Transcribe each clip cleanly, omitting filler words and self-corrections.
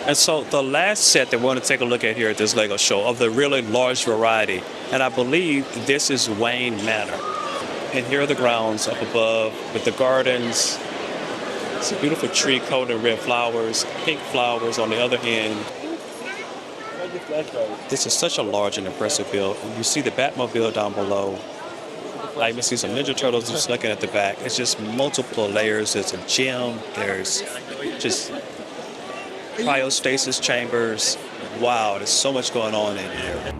And so the last set that we want to take a look at here at this Lego show of the really large variety, and I believe this is Wayne Manor. And here are the grounds up above with the gardens. It's a beautiful tree coated in red flowers, pink flowers on the other end. This is such a large and impressive build. You see the Batmobile down below. I even see some Ninja Turtles just looking at the back. It's just multiple layers. There's a gym. There's just cryostasis chambers. Wow, there's so much going on in here.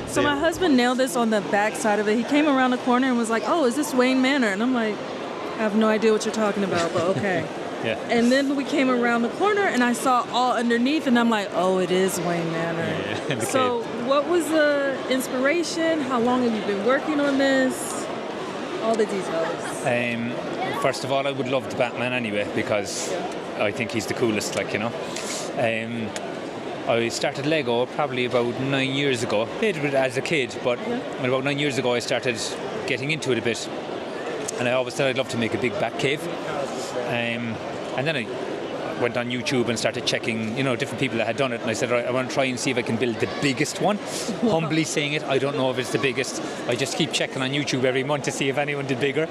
So my husband nailed this on the back side of it. He came around the corner and was like, "Oh, is this Wayne Manor?" And I'm like, "I have no idea what you're talking about, but okay." Yeah. And then we came around the corner and I saw all underneath and I'm like, "Oh, it is Wayne Manor." Yeah, so what was the inspiration? How long have you been working on this? All the details. First of all, I would love the Batman anyway because I think he's the coolest, like, you know. I started Lego probably about 9 years ago. Played with it as a kid, but about 9 years ago I started getting into it a bit. And I always said I'd love to make a big Batcave. And then I went on YouTube and started checking, you know, different people that had done it. And I said, right, I want to try and see if I can build the biggest one. Humbly saying it, I don't know if it's the biggest. I just keep checking on YouTube every month to see if anyone did bigger.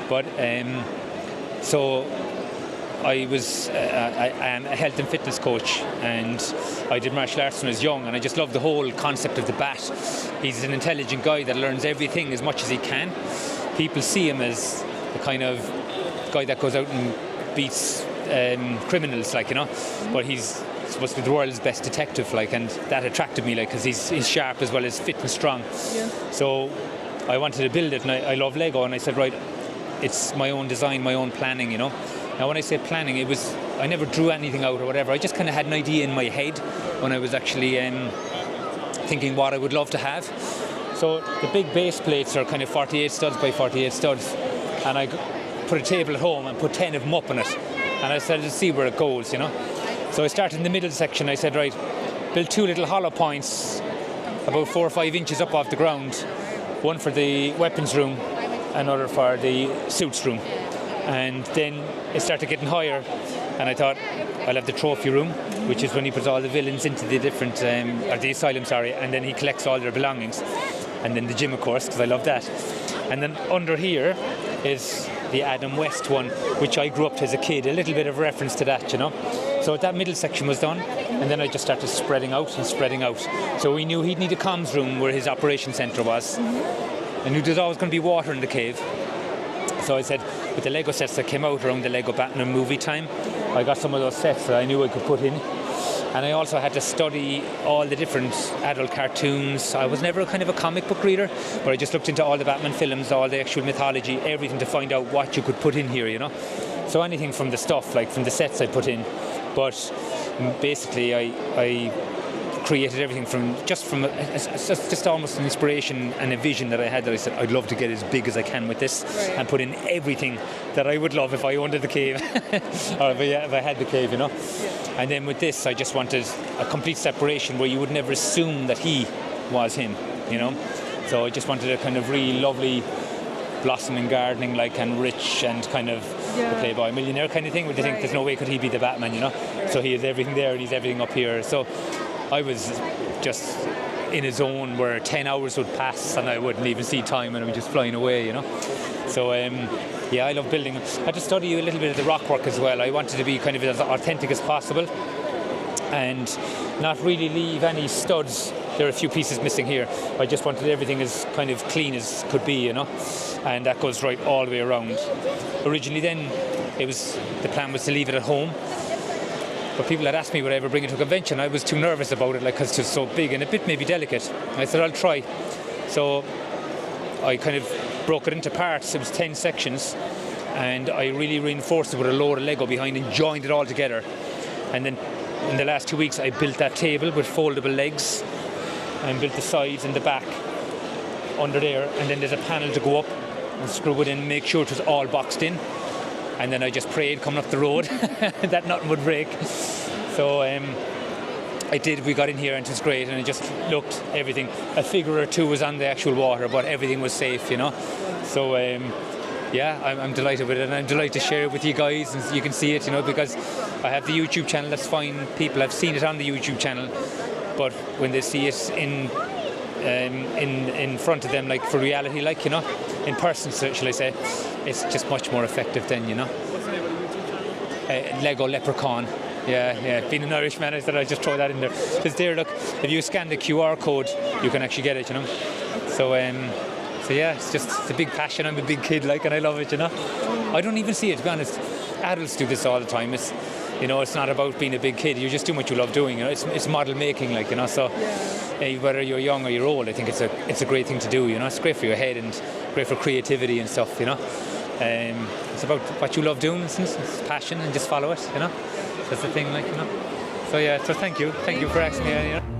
But so I am a health and fitness coach, and I did martial arts when I was young, and I just love the whole concept of the bat. He's an intelligent guy that learns everything as much as he can. People see him as the kind of guy that goes out and beats criminals, like, you know, but he's supposed to be the world's best detective, like, and that attracted me, like, because he's sharp as well as fit and strong. Yeah. So I wanted to build it, and I love Lego, and I said, right, it's my own design, my own planning, you know. Now, when I say planning, I never drew anything out or whatever. I just kind of had an idea in my head when I was actually thinking what I would love to have. So the big base plates are kind of 48 studs by 48 studs. And I put a table at home and put 10 of them up on it. And I started to see where it goes, you know. So I started in the middle section. I said, right, build two little hollow points about 4 or 5 inches up off the ground. One for the weapons room, another for the suits room. And then it started getting higher, and I thought I'll have the trophy room, which is when he puts all the villains into the different, or the asylum, sorry, and then he collects all their belongings. And then the gym, of course, because I love that. And then under here is the Adam West one, which I grew up to as a kid, a little bit of reference to that, you know. So that middle section was done, and then I just started spreading out and spreading out. So we knew he'd need a comms room where his operation centre was. I knew there's always going to be water in the cave. So I said, with the Lego sets that came out around the Lego Batman movie time, I got some of those sets that I knew I could put in. And I also had to study all the different adult cartoons. I was never kind of a comic book reader, but I just looked into all the Batman films, all the actual mythology, everything to find out what you could put in here, you know. So anything from the stuff, like from the sets I put in. But basically I created everything from just almost an inspiration and a vision that I had, that I said I'd love to get as big as I can with this, right, and put in everything that I would love if I owned the cave or if I had the cave, you know. Yeah. And then with this I just wanted a complete separation where you would never assume that he was him, you know. So I just wanted a kind of really lovely blossoming gardening, like, and rich and kind of the Playboy millionaire kind of thing, where you think there's no way could he be the Batman, you know. So he has everything there and he's everything up here. So I was just in a zone where 10 hours would pass and I wouldn't even see time, and I was just flying away, you know. So I love building. I had to study a little bit of the rock work as well. I wanted to be kind of as authentic as possible and not really leave any studs. There are a few pieces missing here. I just wanted everything as kind of clean as could be, you know, and that goes right all the way around. Originally then, the plan was to leave it at home, but people had asked me would I ever bring it to a convention. I was too nervous about it, like, because it's so big and a bit maybe delicate. I said I'll try. So I kind of broke it into parts. It was 10 sections, and I really reinforced it with a load of Lego behind and joined it all together. And then in the last 2 weeks, I built that table with foldable legs and built the sides and the back under there. And then there's a panel to go up and screw it in, make sure it was all boxed in. And then I just prayed coming up the road that nothing would break. So we got in here and it was great, and it just looked everything. A figure or two was on the actual water, but everything was safe, you know. So yeah, I'm delighted with it, and I'm delighted to share it with you guys, and you can see it, you know, because I have the YouTube channel. That's fine. People have seen it on the YouTube channel, but when they see it in front of them, like for reality, like, you know, in person, shall I say, it's just much more effective then, you know. What's the name of the YouTube channel? Lego Leprechaun. Yeah. Being an Irishman, I said I'd just throw that in there. Because there, look, if you scan the QR code, you can actually get it, you know. So yeah, it's a big passion. I'm a big kid, like, and I love it, you know. I don't even see it, to be honest. Adults do this all the time. It's, you know, it's not about being a big kid. You just do what you love doing, you know. It's model making, like, you know. So whether you're young or you're old, I think it's a great thing to do, you know. It's great for your head and great for creativity and stuff, you know. It's about what you love doing. It's passion, and just follow it, you know. That's the thing, like, you know. So yeah, so thank you for asking me, you know.